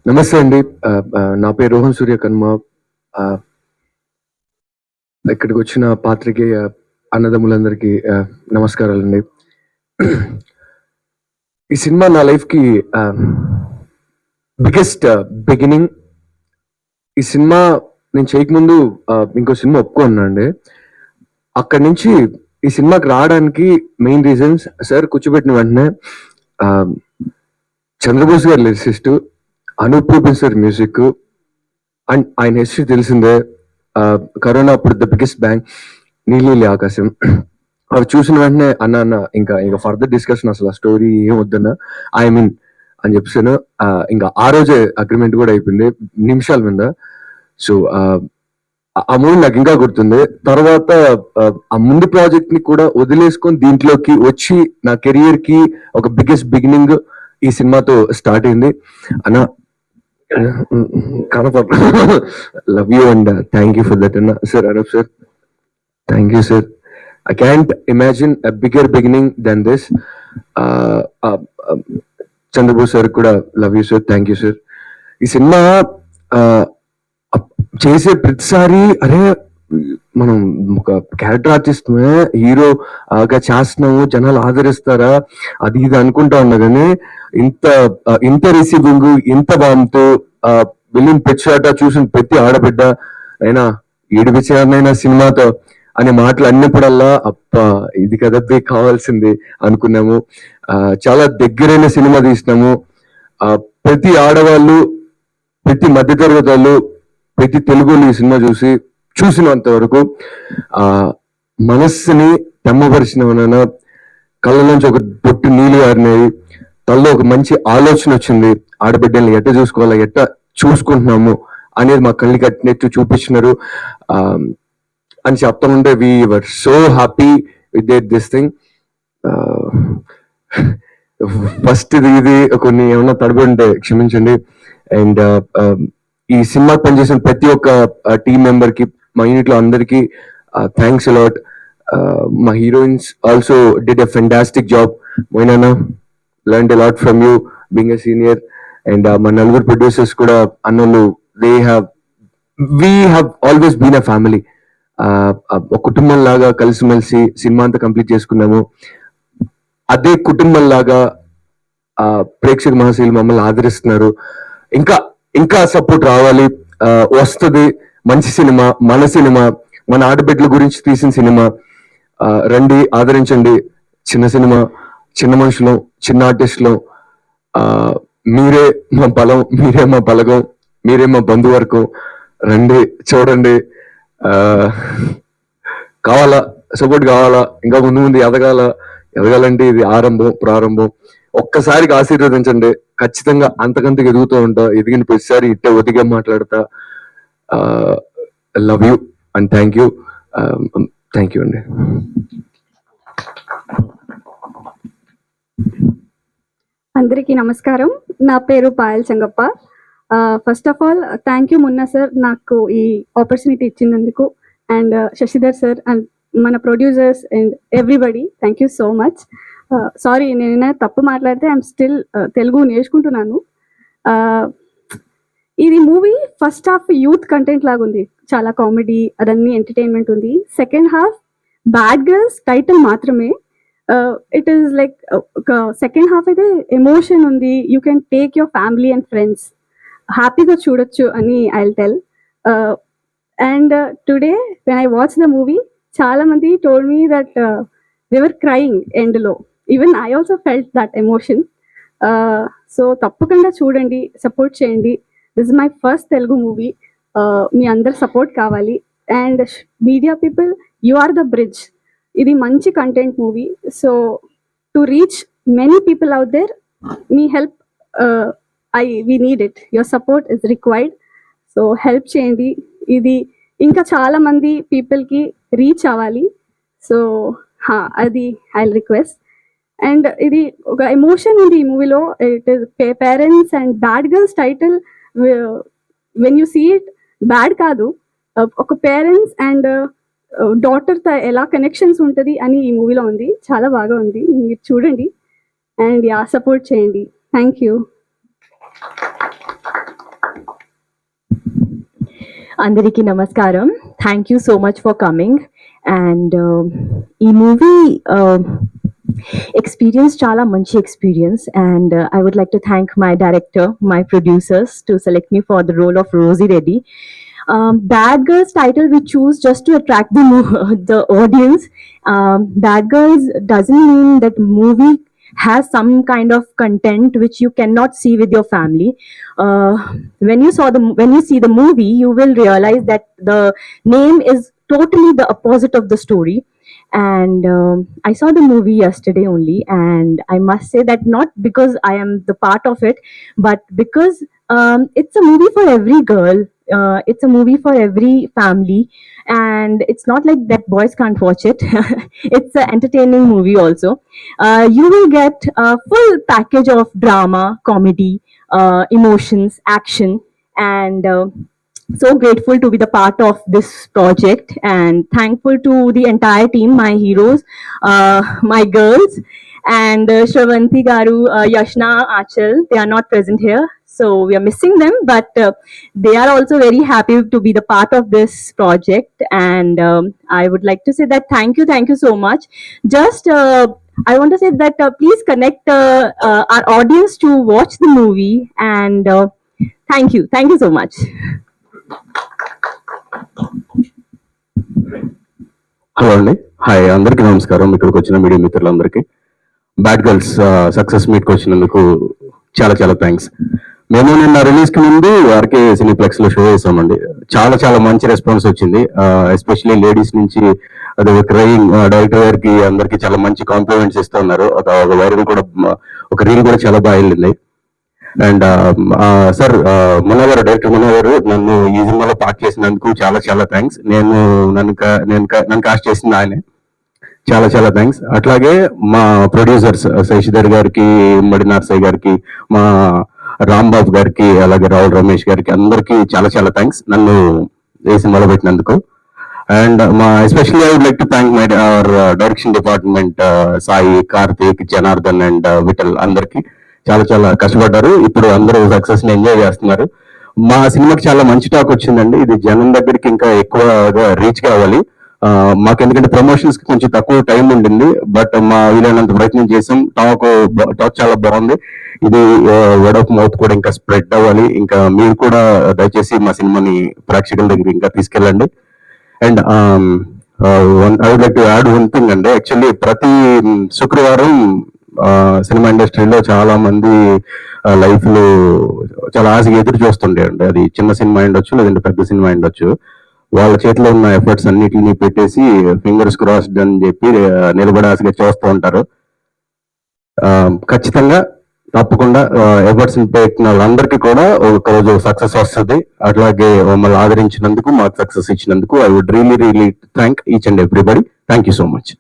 నమస్తే అండి. నా పేరు రోహన్ సూర్య కన్మ. ఇక్కడికి వచ్చిన పాత్రికేయ అన్నదమ్ములందరికీ నమస్కారాలండి. ఈ సినిమా నా లైఫ్కి బిగ్గెస్ట్ బిగినింగ్. ఈ సినిమా నేను చేయకముందు ఇంకో సినిమా ఒప్పుకున్నా అండి. అక్కడి నుంచి ఈ సినిమాకి రావడానికి మెయిన్ రీజన్స్, సార్ కూర్చోబెట్టిన వెంటనే చంద్రబోస్ గారు lyricist, Anoop Ruben sir music, and ఆయన హిస్టరీ తెలిసిందే. కరోనా అప్పుడు ద బిగ్గెస్ట్ బ్యాంగ్, నీలి ఆకాశం. అవి చూసిన వెంటనే అన్న ఇంకా ఫర్దర్ డిస్కషన్, అసలు ఆ స్టోరీ ఏం వద్దన్నా ఐ మీన్ అని చెప్పాను. ఇంకా ఆ రోజే అగ్రిమెంట్ కూడా అయిపోయింది నిమిషాల మీద. సో ఆ మూవీ నాకు ఇంకా గుర్తుంది. తర్వాత ఆ ముందు ప్రాజెక్ట్ ని కూడా వదిలేసుకొని దీంట్లోకి వచ్చి నా కెరియర్ కి ఒక బిగ్గెస్ట్ బిగినింగ్ ఈ సినిమాతో స్టార్ట్ అయింది. అన్న కనపడ love you and thank you for that అన్న. Sir Anoop sir, thank you sir. I can't imagine a bigger beginning than this. Chandrabose sir కూడా love you sir, thank you sir. ఈ సినిమా చేసే ప్రతిసారి అరే మనం ఒక క్యారెక్టర్ ఆర్టిస్ట్ హీరోగా చేస్తున్నాము, జనాలు ఆదరిస్తారా అది ఇది అనుకుంటా ఉన్నా కానీ ఇంత రిసీవింగ్, ఇంత బాగుంటూ విలిన్ పెచ్చాట చూసిన ప్రతి ఆడబిడ్డ అయినా ఏడిపించారనైనా సినిమాతో అనే మాటలు అన్నప్పుడల్లా అప్ప ఇది కదబ్బే కావాల్సింది అనుకున్నాము. చాలా దగ్గరైన సినిమా తీసినాము. ప్రతి ఆడవాళ్ళు, ప్రతి మధ్యతరగతి వాళ్ళు, ప్రతి తెలుగు ఈ సినిమా చూసినంత వరకు మనస్సుని తెమ్మపరిచిన, కళ్ళ నుంచి ఒక బొట్టు నీళ్ళు గారినాయి, తల్లో ఒక మంచి ఆలోచన వచ్చింది. ఆడబిడ్డల్ని ఎట్ట చూసుకోవాలా, ఎట్ట చూసుకుంటున్నాము అనేది మా కళ్ళకి కట్టినట్టు చూపించినారు అని చెప్తా ఉంటే we were so happy with this thing. First ఇది కొన్ని ఏమన్నా తడబడి ఉంటే క్షమించండి. అండ్ ఈ సినిమా పనిచేసిన ప్రతి ఒక్క టీం మెంబర్ కి, మా యూనిట్ లో అందరికి థ్యాంక్స్ అలాట్. మా heroines also did a fantastic job. Moina learned a lot from you being a senior. And మా నలుగురు ప్రొడ్యూసర్స్ కూడా అన్నోళ్ళు, we have always been a family. ఒక కుటుంబం లాగా కలిసిమెలిసి సినిమా అంతా కంప్లీట్ చేసుకున్నాము. అదే కుటుంబం లాగా ప్రేక్షక మహాశీలు మమ్మల్ని ఆదరిస్తున్నారు. ఇంకా ఇంకా సపోర్ట్ రావాలి, వస్తుంది. మంచి సినిమా, మన ఆడబిడ్డల గురించి తీసిన సినిమా. రండి, ఆదరించండి. చిన్న సినిమా, చిన్న మనుషులు, చిన్న ఆర్టిస్టులు. మీరే మా బలం, మీరే మా బలగం, మీరే మా బంధువర్గం. రండి, చూడండి. కావాలా, సపోర్ట్ కావాలా, ఇంకా ముందు ఎదగాలంటే ఇది ప్రారంభం. ఒక్కసారికి ఆశీర్వదించండి. ఖచ్చితంగా అంతకంతకు ఎదుగుతూ ఉంటా. ఎదిగిన ప్రతిసారి ఇట్టే ఒదిగా మాట్లాడతా. Love you and thank you అండి. అందరికీ నమస్కారం. నా పేరు Payal Chengappa. First of all thank you Munna sir, నాకు ఈ ఆపర్చునిటీ ఇచ్చినందుకు. అండ్ శశిధర్ సార్ అండ్ మన producers and everybody, thank you so much. Sorry, నేనైనా తప్పు మాట్లాడితే ఐఎమ్ స్టిల్ తెలుగు నేర్చుకుంటున్నాను. ఇది movie first half youth content లాగా ఉంది, చాలా కామెడీ అదన్నీ ఎంటర్టైన్మెంట్ ఉంది. Second half bad girls title మాత్రమే. ఇట్ ఈస్ లైక్ ఒక సెకండ్ హాఫ్ అయితే ఎమోషన్ ఉంది. You can take your family and friends, హ్యాపీగా చూడొచ్చు అని I will tell. And today when I watch the movie, చాలా మంది told me that they were crying ఎండ్లో. Even I also felt that emotion. So తప్పకుండా చూడండి, support చేయండి. This is my first Telugu movie. మీ అందరు సపోర్ట్ కావాలి. And media people, you are the bridge. ఇది మంచి content movie. So to reach many people out there, మీ help, we need it. Your support is required. So help చేయండి. ఇది ఇంకా చాలా మంది పీపుల్కి రీచ్ అవ్వాలి. సో అది ఐ రిక్వెస్ట్. అండ్ ఇది ఒక ఎమోషన్ ఉంది ఈ మూవీలో. It is parents and bad girls title. When you see it, bad కాదు, ఒక పేరెంట్స్ అండ్ డాటర్తో ఎలా కనెక్షన్స్ ఉంటుంది అని ఈ మూవీలో ఉంది. చాలా బాగా ఉంది, మీరు చూడండి అండ్ సపోర్ట్ చేయండి. Thank you. అందరికీ నమస్కారం. Thank you so much for coming. And ఈ మూవీ ఎక్స్పీరియన్స్ చాలా మంచి experience. And I would like to thank my director, my producers to select me for the role of Rosie Reddy. Bad Girls title we choose just to attract the audience. Bad Girls doesn't mean that movie has some kind of content which you cannot see with your family. When you see the movie, you will realize that the name is totally the opposite of the story. And I saw the movie yesterday only, and I must say that not because I am the part of it, but because it's a movie for every girl. It's a movie for every family, and it's not like that boys can't watch it. It's an entertaining movie also. You will get a full package of drama, comedy, emotions, action, and so grateful to be the part of this project, and thankful to the entire team, my heroes, my girls, and Shravanti Garu, Yashna, Achal. They are not present here, so we are missing them, but they are also very happy to be the part of this project. And I would like to say that thank you so much. Just I want to say that please connect our audience to watch the movie, and thank you so much. Hello అండి, hi, అందరికీ నమస్కారం. ఇక్కడికి వచ్చిన media మిత్రులందరికీ bad girls success మీట్కి వచ్చినందుకు చాలా చాలా thanks. మేము నిన్న రిలీజ్ కి ముందు ఆర్కే సినీప్లెక్స్ లో షో చేసామండి. చాలా చాలా మంచి రెస్పాన్స్ వచ్చింది, ఎస్పెషల్లీ లేడీస్ నుంచి. అది క్రయింగ్ డైరెక్టర్ గారికి అందరికి చాలా మంచి కాంప్లిమెంట్స్ ఇస్తూ ఉన్నారు. ఒక వైరల్ కూడా, ఒక రీల్ కూడా చాలా బాగా వెళ్ళింది. And sir Manohar, director Manohar నన్ను ఈ సినిమాలో పార్ట్ చేసినందుకు చాలా చాలా థ్యాంక్స్. నన్ను కాస్ట్ చేసింది ఆయనే. చాలా చాలా థ్యాంక్స్. అట్లాగే మా ప్రొడ్యూసర్స్ శశిధర్ గారికి, మడి నర్సయ్య గారికి, మా రాంబాబు గారికి, అలాగే రావుల్ రమేష్ గారికి, అందరికి చాలా చాలా థ్యాంక్స్ నన్ను ఈ సినిమాలో పెట్టినందుకు. And especially I would like to thank my direction department, Sai, Karthik, Janardhan and Vithal. అందరికి చాలా చాలా కష్టపడ్డారు. ఇప్పుడు అందరూ సక్సెస్ ని ఎంజాయ్ చేస్తున్నారు. మా సినిమాకి చాలా మంచి టాక్ వచ్చిందండి. ఇది జనం దగ్గరికి ఇంకా ఎక్కువగా రీచ్ కావాలి. మాకు ఎందుకంటే ప్రమోషన్స్ కి కొంచెం తక్కువ టైం ఉండింది, బట్ మా వీలైనంత ప్రయత్నం చేసాం. టాక్ చాలా బాగుంది. ఇది వర్డ్ ఆఫ్ మౌత్ కూడా ఇంకా స్ప్రెడ్ అవ్వాలి. ఇంకా మీరు కూడా దయచేసి మా సినిమాని ప్రేక్షకుల దగ్గర ఇంకా తీసుకెళ్ళండి. And I would like to add one thing అండి. యాక్చువల్లీ ప్రతి శుక్రవారం సినిమా ఇండస్ట్రీలో చాలా మంది లైఫ్ లో చాలా ఆశగా ఎదురు చూస్తుండే అండి. అది చిన్న సినిమా ఉండొచ్చు, లేదంటే పెద్ద సినిమా ఉండొచ్చు. వాళ్ళ చేతిలో ఉన్న ఎఫర్ట్స్ అన్నిటిని పెట్టేసి ఫింగర్స్ క్రాస్డ్ అని చెప్పి నిలబడి ఆశగా చూస్తూ ఉంటారు. ఖచ్చితంగా తప్పకుండా ఎఫర్ట్స్ పెట్టిన వాళ్ళందరికీ కూడా ఒక రోజు సక్సెస్ వస్తుంది. అట్లాగే మమ్మల్ని ఆదరించినందుకు, మాకు సక్సెస్ ఇచ్చినందుకు I would really thank each and everybody. Thank you so much.